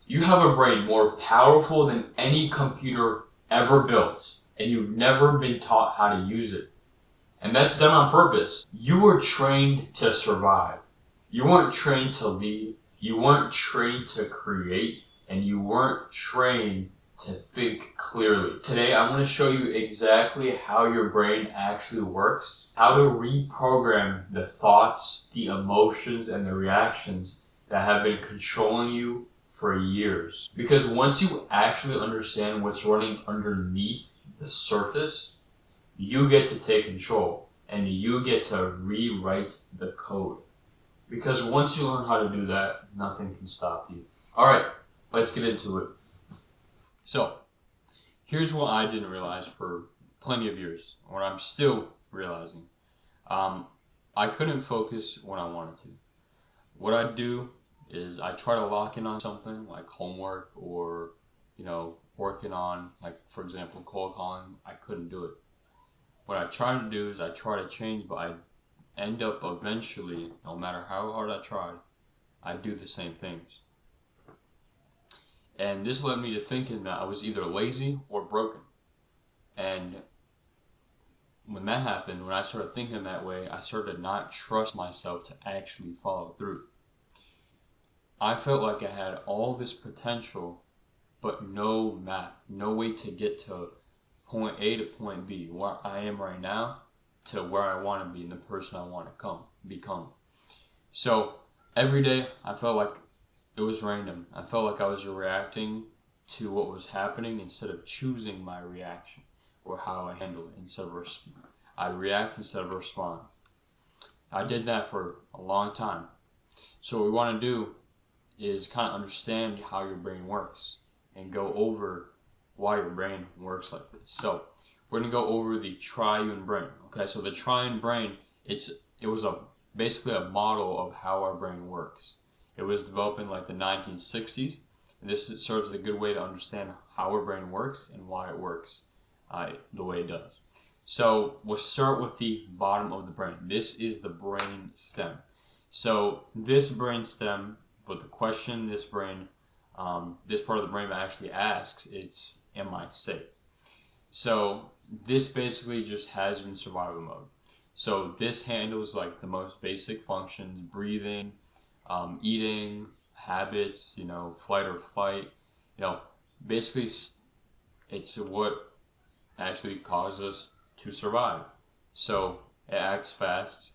You have a brain more powerful than any computer ever built, and you've never been taught how to use it. And that's done on purpose. You were trained to survive. You weren't trained to lead. You weren't trained to create. And you weren't trained to think clearly. Today, I want to show you exactly how your brain actually works, how to reprogram the thoughts, the emotions, and the reactions that have been controlling you for years. Because once you actually understand what's running underneath the surface, you get to take control and you get to rewrite the code. Because once you learn how to do that, nothing can stop you. Alright, let's get into it. So, here's what I didn't realize for plenty of years, what I'm still realizing. I couldn't focus when I wanted to. What I'd do is I try to lock in on something like homework or, working on, like, for example, cold calling. I couldn't do it. What I try to do is I try to change, but I end up eventually, no matter how hard I tried, I do the same things. And this led me to thinking that I was either lazy or broken. And when that happened, when I started thinking that way, I started to not trust myself to actually follow through. I felt like I had all this potential, but no map, no way to get to point A to point B, where I am right now, to where I want to be and the person I want to become. So every day I felt like it was random. I felt like I was reacting to what was happening instead of choosing my reaction or how I handle it. I react instead of respond. I did that for a long time. So what we want to do is kind of understand how your brain works and go over why your brain works like this. So we're going to go over the triune brain. Okay, so the triune brain, it was basically a model of how our brain works. It was developed in like the 1960s, and this serves as a good way to understand how our brain works and why it works the way it does. So we'll start with the bottom of the brain. This is the brain stem. So this brain stem, but the question this part of the brain actually asks, it's, am I safe? So this basically just has you in survival mode. So this handles like the most basic functions: breathing, eating, habits, flight or flight. Basically it's what actually causes us to survive. So it acts fast.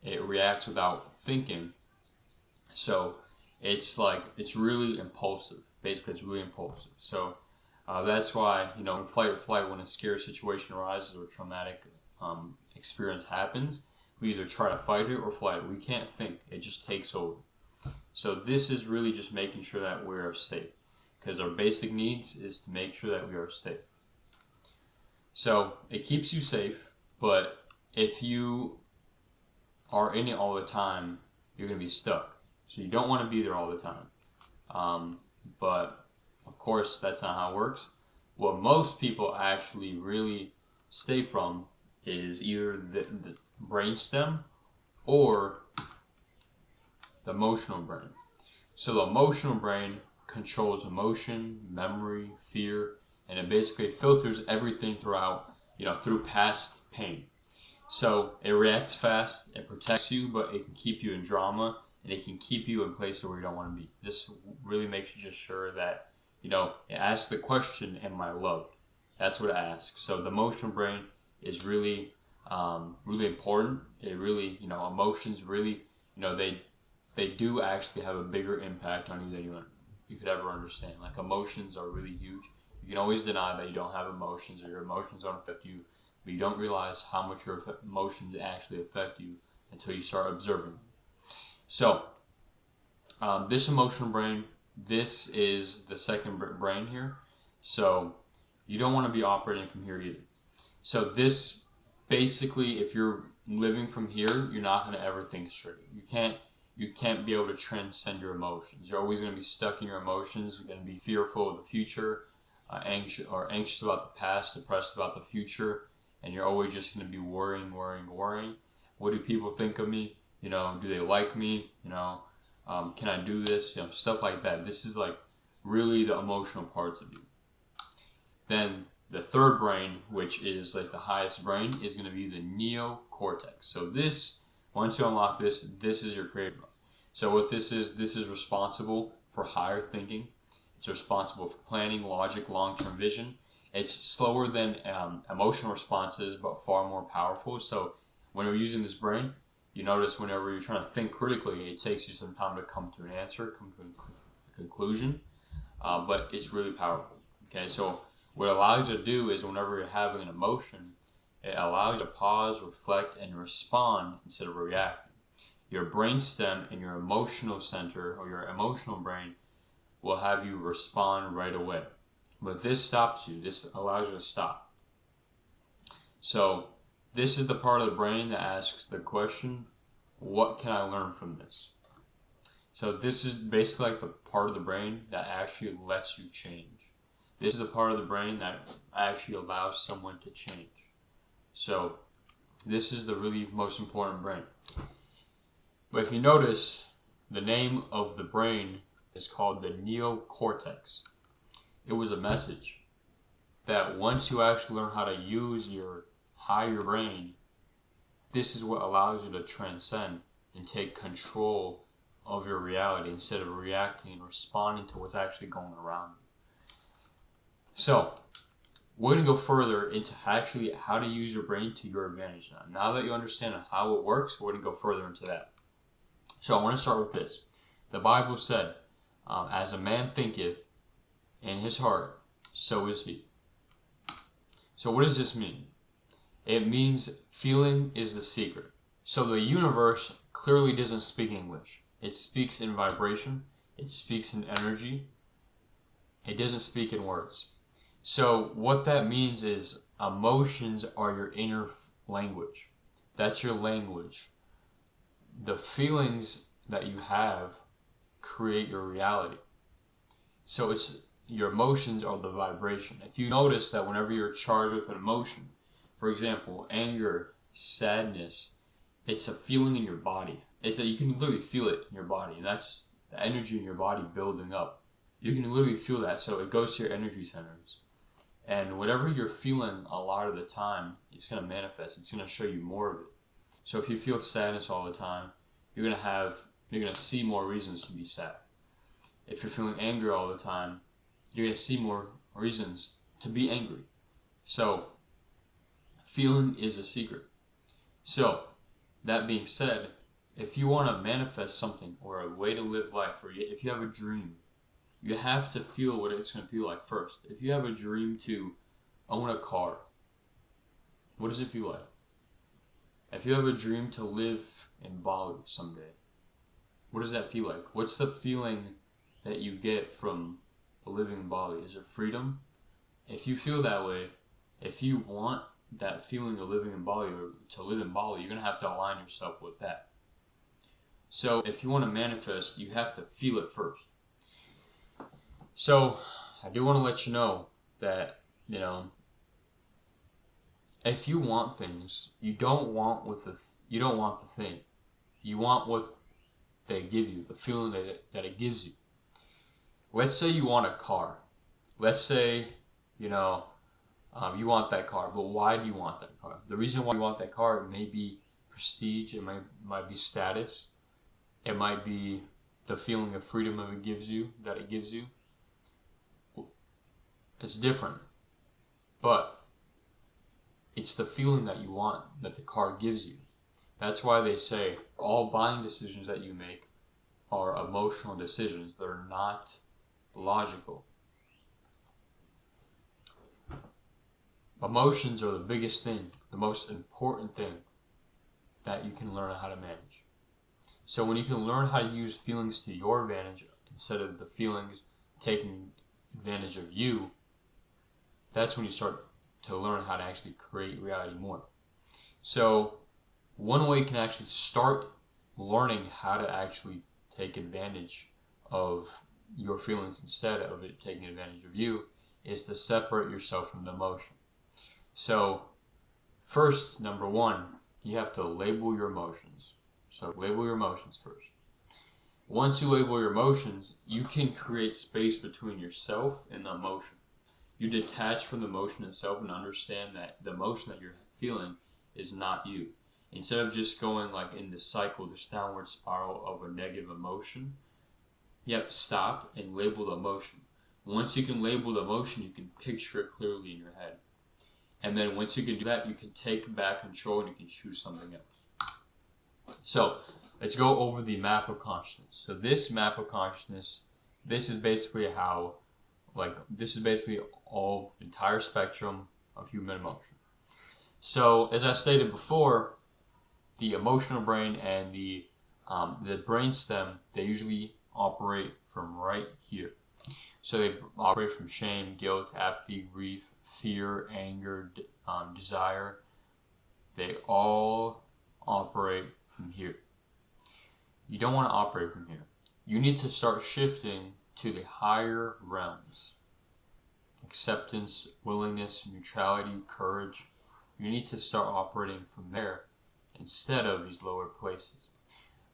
It reacts without thinking. So it's really impulsive. Basically, it's really impulsive. So that's why, in fight or flight, when a scary situation arises or a traumatic experience happens, we either try to fight it or flight it. We can't think. It just takes over. So this is really just making sure that we are safe, because our basic needs is to make sure that we are safe. So it keeps you safe, but if you are in it all the time, you're going to be stuck. So you don't want to be there all the time. But of course, that's not how it works. What most people actually really stay from is either the brainstem or the emotional brain. So the emotional brain controls emotion, memory, fear, and it basically filters everything through past pain. So it reacts fast, it protects you, but it can keep you in drama, and it can keep you in places where you don't want to be. This really makes you just sure that, it asks the question, am I loved? That's what it asks. So the emotional brain is really, really important. It really, emotions really, they do actually have a bigger impact on you than you could ever understand. Like, emotions are really huge. You can always deny that you don't have emotions or your emotions don't affect you, but you don't realize how much your emotions actually affect you until you start observing them. So, this emotional brain, this is the second brain here. So, you don't want to be operating from here either. So, this basically, if you're living from here, you're not going to ever think straight. You can't be able to transcend your emotions. You're always going to be stuck in your emotions. You're going to be fearful of the future, anxious about the past, depressed about the future, and you're always just going to be worrying. What do people think of me? Do they like me? Can I do this? Stuff like that. This is like really the emotional parts of you. Then the third brain, which is like the highest brain, is going to be the neocortex. So this, once you unlock this, this is your creative brain. So what this is responsible for higher thinking. It's responsible for planning, logic, long-term vision. It's slower than emotional responses, but far more powerful. So when you're using this brain, you notice whenever you're trying to think critically, it takes you some time to come to an answer, come to a conclusion, but it's really powerful. Okay, so what it allows you to do is whenever you're having an emotion, it allows you to pause, reflect, and respond instead of reacting. Your brainstem and your emotional center, or your emotional brain, will have you respond right away. But this stops you. This allows you to stop. So this is the part of the brain that asks the question, what can I learn from this? So this is basically like the part of the brain that actually lets you change. This is the part of the brain that actually allows someone to change. So this is the really most important brain. But if you notice, the name of the brain is called the neocortex. It was a message that once you actually learn how to use your higher brain, this is what allows you to transcend and take control of your reality instead of reacting and responding to what's actually going around you. So, we're going to go further into actually how to use your brain to your advantage now. Now that you understand how it works, we're going to go further into that. So I want to start with this. The Bible said, as a man thinketh in his heart, so is he. So what does this mean? It means feeling is the secret. So the universe clearly doesn't speak English. It speaks in vibration. It speaks in energy. It doesn't speak in words. So what that means is emotions are your inner language. That's your language. The feelings that you have create your reality. So it's your emotions are the vibration. If you notice that whenever you're charged with an emotion, for example, anger, sadness, it's a feeling in your body. You can literally feel it in your body, and that's the energy in your body building up. You can literally feel that, so it goes to your energy centers. And whatever you're feeling a lot of the time, it's going to manifest. It's going to show you more of it. So if you feel sadness all the time, you're going to see more reasons to be sad. If you're feeling anger all the time, you're going to see more reasons to be angry. So feeling is a secret. So that being said, if you want to manifest something or a way to live life, or if you have a dream, you have to feel what it's going to feel like first. If you have a dream to own a car, what does it feel like? If you have a dream to live in Bali someday, what does that feel like? What's the feeling that you get from living in Bali? Is it freedom? If you feel that way, if you want that feeling of living in Bali or to live in Bali, you're going to have to align yourself with that. So if you want to manifest, you have to feel it first. So I do want to let you know that, if you want things, you don't want the thing. You want what they give you, the feeling that it gives you. Let's say you want a car. Let's say, you want that car, but why do you want that car? The reason why you want that car, it may be prestige, it might be status, it might be the feeling of freedom that it gives you. It's different, but it's the feeling that you want that the car gives you. That's why they say all buying decisions that you make are emotional decisions. They're not logical. Emotions are the biggest thing, the most important thing that you can learn how to manage. So when you can learn how to use feelings to your advantage instead of the feelings taking advantage of you, that's when you start to learn how to actually create reality more. So one way you can actually start learning how to actually take advantage of your feelings instead of it taking advantage of you is to separate yourself from the emotion. So first, number one, you have to label your emotions. So label your emotions first. Once you label your emotions, you can create space between yourself and the emotion. You detach from the emotion itself and understand that the emotion that you're feeling is not you. Instead of just going like in this cycle, this downward spiral of a negative emotion, you have to stop and label the emotion. Once you can label the emotion, you can picture it clearly in your head. And then once you can do that, you can take back control and you can choose something else. So let's go over the map of consciousness. So this map of consciousness, this is basically all entire spectrum of human emotion. So as I stated before, the emotional brain and the brain stem, they usually operate from right here. So they operate from shame, guilt, apathy, grief, fear, anger, desire. They all operate from here. You don't want to operate from here. You need to start shifting to the higher realms. Acceptance, willingness, neutrality, courage. You need to start operating from there instead of these lower places.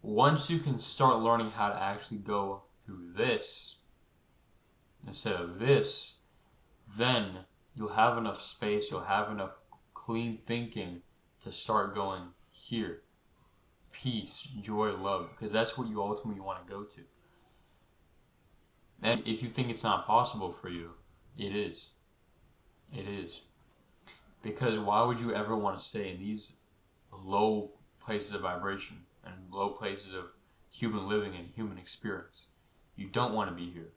Once you can start learning how to actually go through this instead of this, then you'll have enough space, you'll have enough clean thinking to start going here. Peace, joy, love, because that's what you ultimately want to go to. And if you think it's not possible for you, it is. It is. Because why would you ever want to stay in these low places of vibration and low places of human living and human experience? You don't want to be here.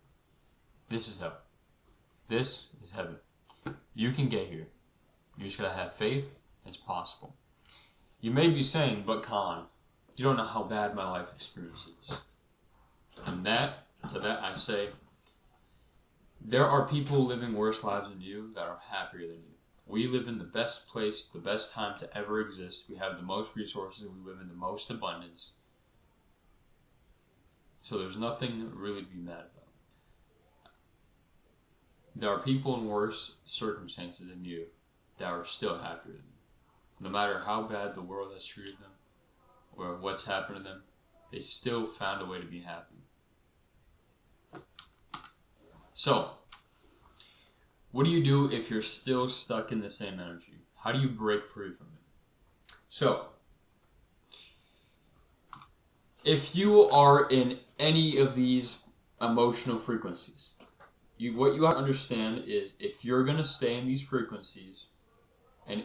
This is hell. This is heaven. You can get here. You just gotta have faith. It's possible. You may be saying, but Khan, you don't know how bad my life experience is. And to that I say, there are people living worse lives than you that are happier than you. We live in the best place, the best time to ever exist. We have the most resources. We live in the most abundance. So there's nothing really to be mad about. There are people in worse circumstances than you that are still happier than you. No matter how bad the world has treated them or what's happened to them, they still found a way to be happy. So, what do you do if you're still stuck in the same energy? How do you break free from it? So, if you are in any of these emotional frequencies, what you have to understand is if you're going to stay in these frequencies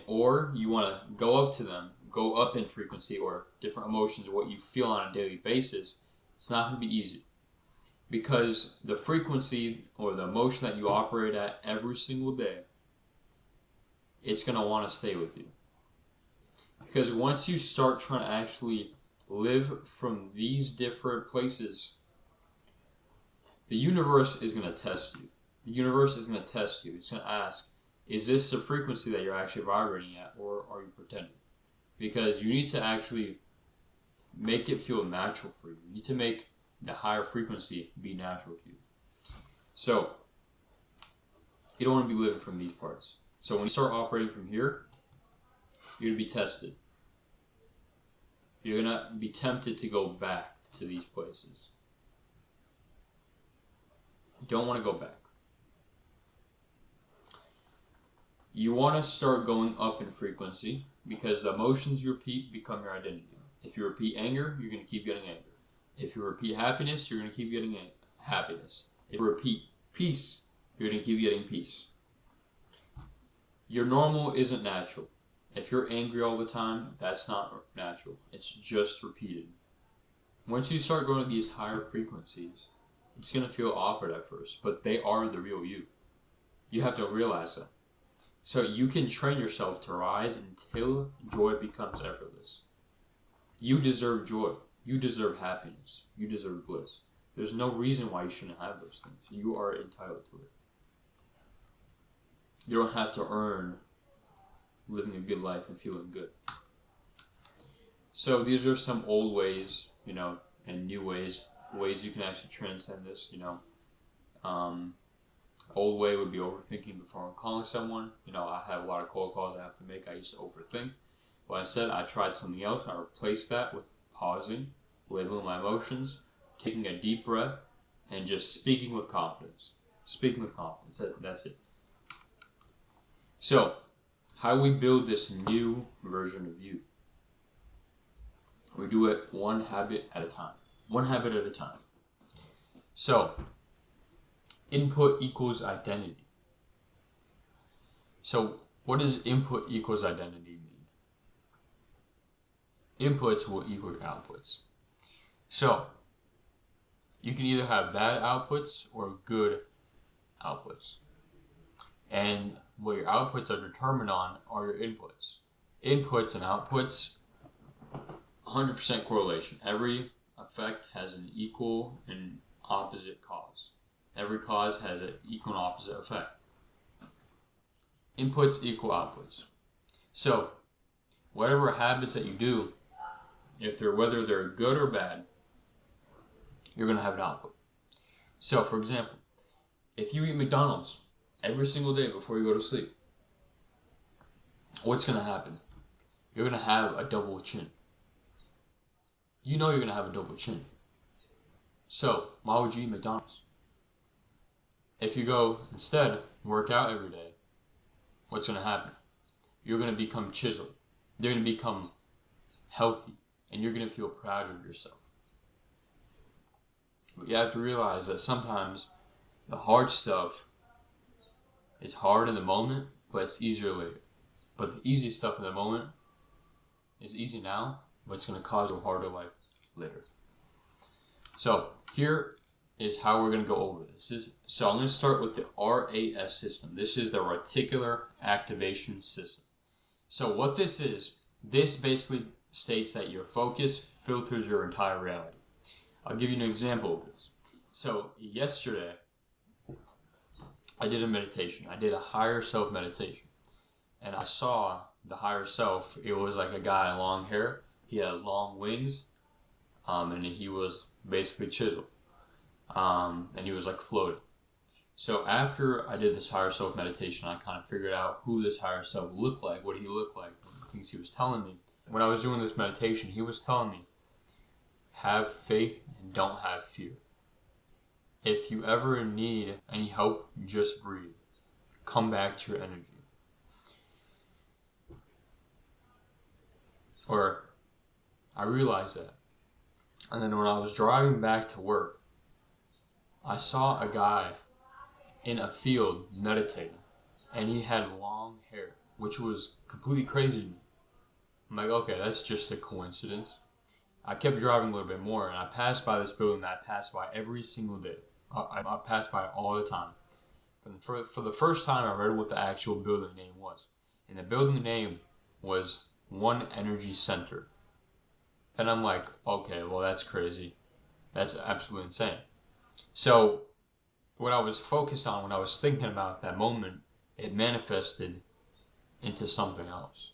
or you want to go up to them, go up in frequency or different emotions, what you feel on a daily basis, it's not going to be easy. Because the frequency or the emotion that you operate at every single day, it's going to want to stay with you. Because once you start trying to actually live from these different places, the universe is going to test you. The universe is going to test you. It's going to ask, is this the frequency that you're actually vibrating at, or are you pretending? Because you need to actually make it feel natural for you. You need to make the higher frequency be natural to you. So, you don't want to be living from these parts. So when you start operating from here, you're going to be tested. You're going to be tempted to go back to these places. You don't want to go back. You want to start going up in frequency because the emotions you repeat become your identity. If you repeat anger, you're going to keep getting anger. If you repeat happiness, you're going to keep getting happiness. If you repeat peace, you're going to keep getting peace. Your normal isn't natural. If you're angry all the time, that's not natural. It's just repeated. Once you start going to these higher frequencies, it's going to feel awkward at first, but they are the real you. You have to realize that. So you can train yourself to rise until joy becomes effortless. You deserve joy. You deserve happiness. You deserve bliss. There's no reason why you shouldn't have those things. You are entitled to it. You don't have to earn living a good life and feeling good. So these are some old ways, and new ways you can actually transcend this, Old way would be overthinking before I'm calling someone. I have a lot of cold calls I have to make. I used to overthink. But instead, I tried something else. I replaced that with pausing, labeling my emotions, taking a deep breath, and just speaking with confidence. Speaking with confidence. That's it. So, how do we build this new version of you? We do it one habit at a time. One habit at a time. So, input equals identity. So, what does input equals identity mean? Inputs will equal your outputs. So, you can either have bad outputs or good outputs. And what your outputs are determined on are your inputs. Inputs and outputs, 100% correlation. Every effect has an equal and opposite cause. Every cause has an equal and opposite effect. Inputs equal outputs. So, whatever habits that you do, whether they're good or bad, you're going to have an output. So, for example, if you eat McDonald's every single day before you go to sleep, what's going to happen? You're going to have a double chin. You know you're going to have a double chin. So, why would you eat McDonald's? If you go instead, work out every day, what's going to happen? You're going to become chiseled. You're going to become healthy. And you're going to feel proud of yourself. But you have to realize that sometimes the hard stuff is hard in the moment, but it's easier later. But the easy stuff in the moment is easy now, but it's going to cause a harder life later. So here is how we're going to go over this. So I'm going to start with the RAS system. This is the reticular activation system. So what this is, this basically states that your focus filters your entire reality. I'll give you an example of this. So yesterday, I did a meditation. I did a higher self meditation. And I saw the higher self. It was like a guy with long hair. He had long wings. And he was basically chiseled. And he was like floating. So after I did this higher self meditation, I kind of figured out who this higher self looked like, what he looked like, the things he was telling me. When I was doing this meditation, he was telling me, have faith and don't have fear. If you ever need any help, just breathe. Come back to your energy. Or, I realized that. And then when I was driving back to work, I saw a guy in a field meditating. And he had long hair, which was completely crazy to me. I'm like, okay, that's just a coincidence. I kept driving a little bit more, and I passed by this building that I passed by every single day. I passed by it all the time. But for the first time, I read what the actual building name was. And the building name was One Energy Center. And I'm like, okay, well, that's crazy. That's absolutely insane. So, what I was focused on when I was thinking about that moment, it manifested into something else.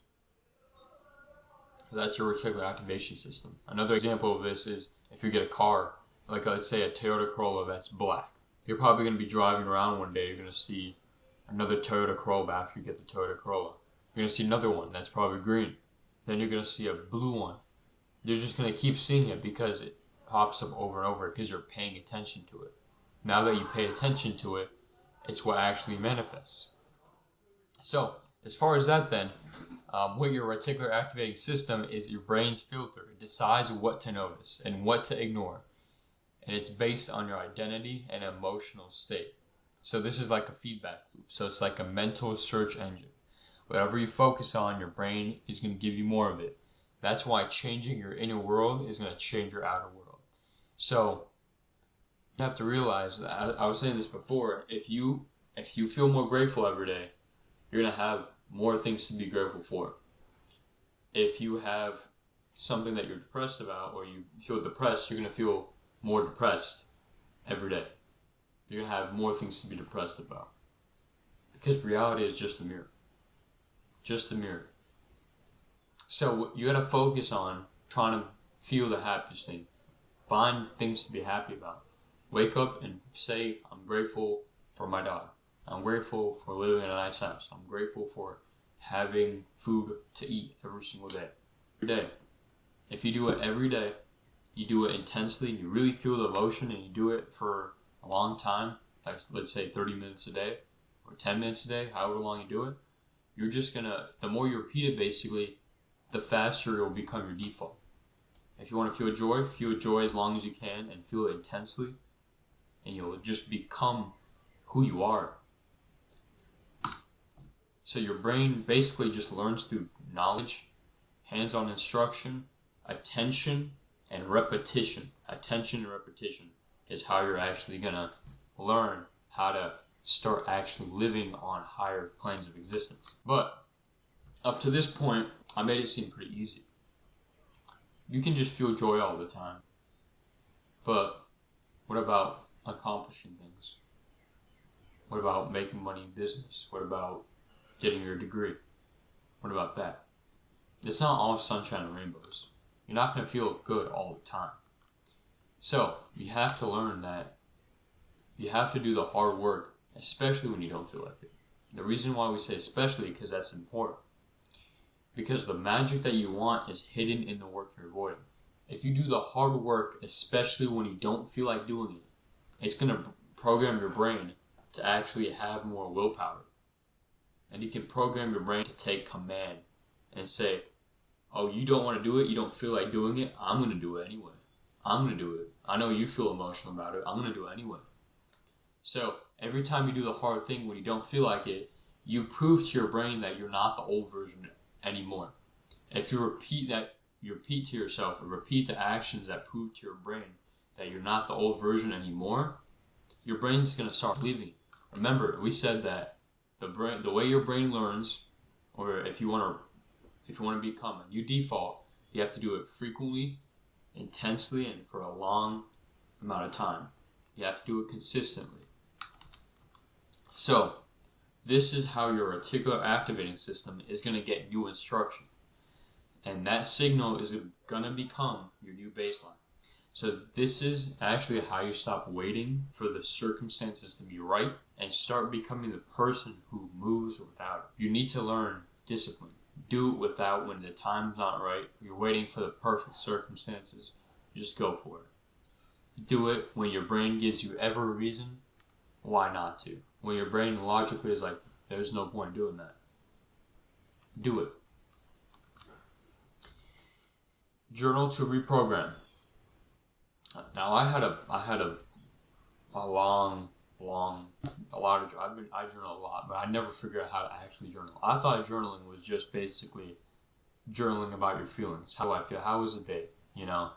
That's your reticular activation system. Another example of this is if you get a car, like let's say a Toyota Corolla that's black. You're probably going to be driving around one day, you're going to see another Toyota Corolla after you get the Toyota Corolla. You're going to see another one that's probably green. Then you're going to see a blue one. You're just going to keep seeing it because it pops up over and over because you're paying attention to it. Now that you pay attention to it, it's what actually manifests. So, as far as that then, what your reticular activating system is your brain's filter. It decides what to notice and what to ignore. And it's based on your identity and emotional state. So this is like a feedback loop. So it's like a mental search engine. Whatever you focus on, your brain is going to give you more of it. That's why changing your inner world is going to change your outer world. So you have to realize that, I was saying this before, if you feel more grateful every day, you're going to have more things to be grateful for. If you have something that you're depressed about or you feel depressed, you're going to feel more depressed every day. You're going to have more things to be depressed about. Because reality is just a mirror. Just a mirror. So you got to focus on trying to feel the happiest thing. Find things to be happy about. Wake up and say, I'm grateful for my dog. I'm grateful for living in a nice house. I'm grateful for having food to eat every single day. Every day. If you do it every day, you do it intensely, and you really feel the emotion, and you do it for a long time, like let's say 30 minutes a day or 10 minutes a day, however long you do it, you're just gonna, the more you repeat it basically, the faster it will become your default. If you want to feel joy as long as you can and feel it intensely, and you'll just become who you are. So your brain basically just learns through knowledge, hands-on instruction, attention, and repetition. Attention and repetition is how you're actually going to learn how to start actually living on higher planes of existence. But up to this point, I made it seem pretty easy. You can just feel joy all the time. But what about accomplishing things? What about making money in business? What about getting your degree? What about that? It's not all sunshine and rainbows. You're not going to feel good all the time. So you have to learn that you have to do the hard work, especially when you don't feel like it. The reason why we say especially because that's important. Because the magic that you want is hidden in the work you're avoiding. If you do the hard work, especially when you don't feel like doing it, it's going to program your brain to actually have more willpower. And you can program your brain to take command and say, oh, you don't want to do it, you don't feel like doing it, I'm going to do it anyway. I'm going to do it. I know you feel emotional about it, I'm going to do it anyway. So every time you do the hard thing when you don't feel like it, you prove to your brain that you're not the old version anymore. If you repeat to yourself, or repeat the actions that prove to your brain that you're not the old version anymore, your brain's going to start believing. Remember, we said that the way your brain learns, or if you want to become a new default, you have to do it frequently, intensely, and for a long amount of time. You have to do it consistently. So, this is how your reticular activating system is going to get new instruction. And that signal is going to become your new baseline. So this is actually how you stop waiting for the circumstances to be right and start becoming the person who moves without it. You need to learn discipline. Do it without when the time's not right. You're waiting for the perfect circumstances. Just go for it. Do it when your brain gives you every reason why not to. When your brain logically is like, there's no point doing that. Do it. Journal to reprogram. Now I had a I journal a lot, but I never figured out how to actually journal. I thought journaling was just basically journaling about your feelings. How do I feel? How was the day? No,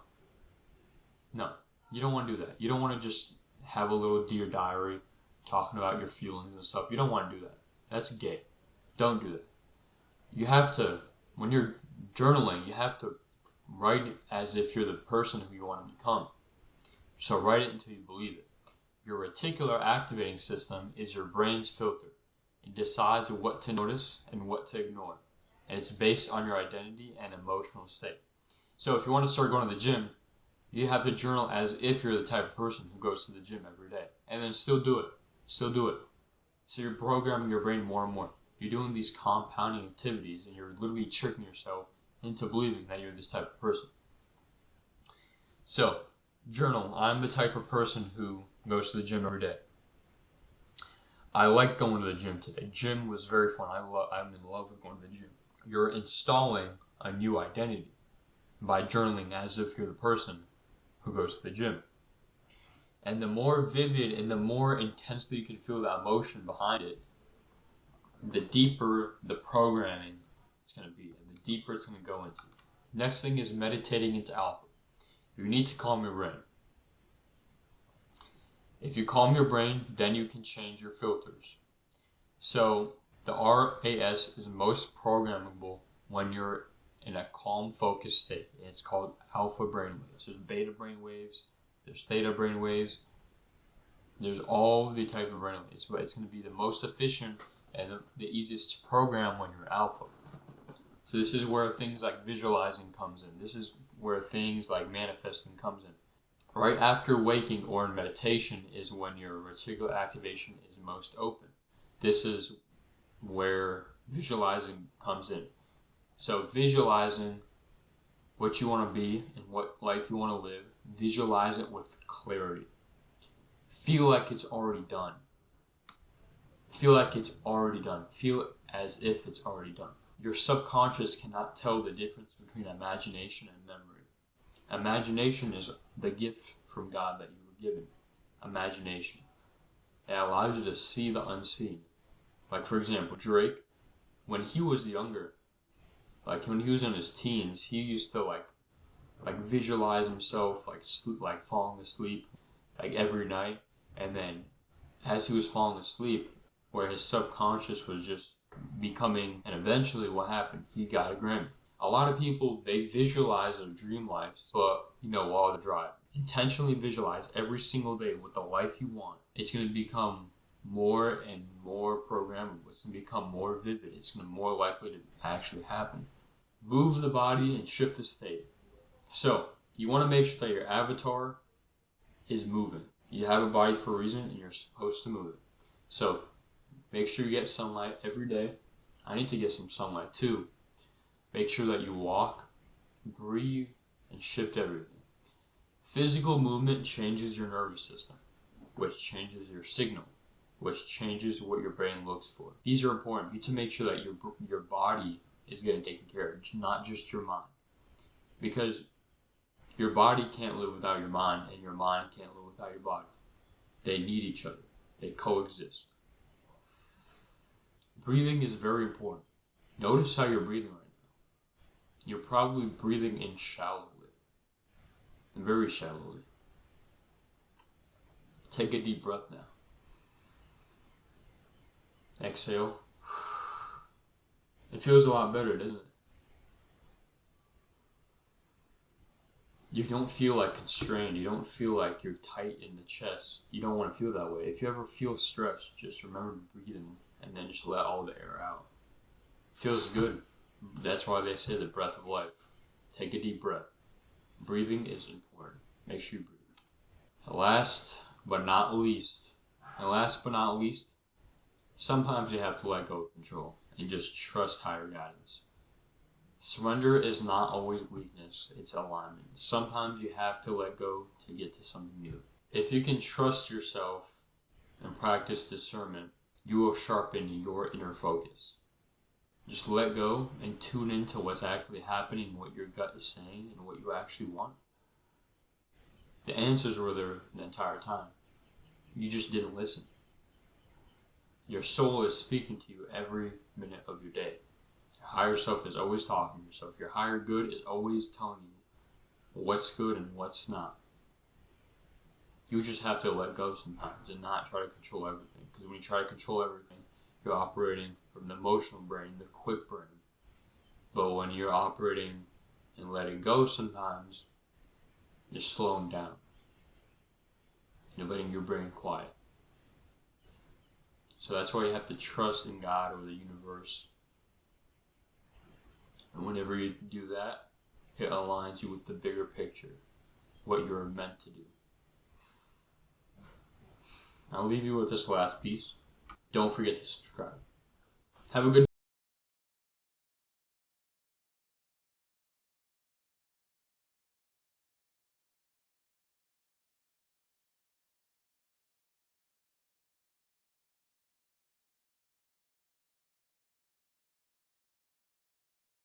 you don't want to do that. You don't want to just have a little dear diary talking about your feelings and stuff. You don't want to do that. That's gay. Don't do that. You have to, when you're journaling, you have to write it as if you're the person who you want to become. So write it until you believe it. Your reticular activating system is your brain's filter. It decides what to notice and what to ignore. And it's based on your identity and emotional state. So if you want to start going to the gym, you have to journal as if you're the type of person who goes to the gym every day. And then still do it. Still do it. So you're programming your brain more and more. You're doing these compounding activities and you're literally tricking yourself into believing that you're this type of person. So, journal. I'm the type of person who goes to the gym every day. I like going to the gym today. Gym was very fun. I'm in love with going to the gym. You're installing a new identity by journaling as if you're the person who goes to the gym. And the more vivid and the more intensely you can feel that emotion behind it, the deeper the programming it's going to be, and the deeper it's going to go into. Next thing is meditating into alpha. You need to calm your brain. If you calm your brain, then you can change your filters. So the RAS is most programmable when you're in a calm, focused state. It's called alpha brainwaves. There's beta brainwaves, there's theta brainwaves, there's all the type of brainwaves, but it's going to be the most efficient and the easiest to program when you're alpha. So this is where things like visualizing comes in. This is where things like manifesting comes in. Right after waking or in meditation is when your reticular activation is most open. This is where visualizing comes in. So visualizing what you want to be and what life you want to live Visualize it with clarity. Feel like it's already done. Feel like it's already done. Feel as if it's already done. Your subconscious cannot tell the difference between imagination and memory. Imagination is the gift from God that you were given. Imagination. It allows you to see the unseen. Like, for example, Drake, when he was younger, like when he was in his teens, he used to like visualize himself like falling asleep like every night, and then as he was falling asleep, where his subconscious was just becoming, and eventually what happened, he got a Grammy. A lot of people, they visualize their dream lives, but while they're driving. Intentionally visualize every single day what the life you want. It's going to become more and more programmable. It's going to become more vivid. It's going to be more likely to actually happen. Move the body and shift the state. So, you want to make sure that your avatar is moving. You have a body for a reason, and you're supposed to move it. So, make sure you get sunlight every day. I need to get some sunlight too. Make sure that you walk, breathe, and shift everything. Physical movement changes your nervous system, which changes your signal, which changes what your brain looks for. These are important. You need to make sure that your body is getting taken care of, not just your mind. Because your body can't live without your mind, and your mind can't live without your body. They need each other. They coexist. Breathing is very important. Notice how you're breathing right now. You're probably breathing in shallowly, and very shallowly. Take a deep breath now. Exhale. It feels a lot better, doesn't it? You don't feel like constrained. You don't feel like you're tight in the chest. You don't want to feel that way. If you ever feel stressed, just remember breathing and then just let all the air out. It feels good. That's why they say the breath of life. Take a deep breath. Breathing is important. Make sure you breathe. Last but not least, sometimes you have to let go of control and just trust higher guidance. Surrender is not always weakness, it's alignment. Sometimes you have to let go to get to something new. If you can trust yourself and practice discernment, you will sharpen your inner focus. Just let go and tune into what's actually happening, what your gut is saying, and what you actually want. The answers were there the entire time. You just didn't listen. Your soul is speaking to you every minute of your day. Your higher self is always talking to yourself. Your higher good is always telling you what's good and what's not. You just have to let go sometimes and not try to control everything. Because when you try to control everything, you're operating from the emotional brain, the quick brain. But when you're operating and letting go sometimes, you're slowing down. You're letting your brain quiet. So that's why you have to trust in God or the universe. And whenever you do that, it aligns you with the bigger picture, what you're meant to do. I'll leave you with this last piece. Don't forget to subscribe. Have a good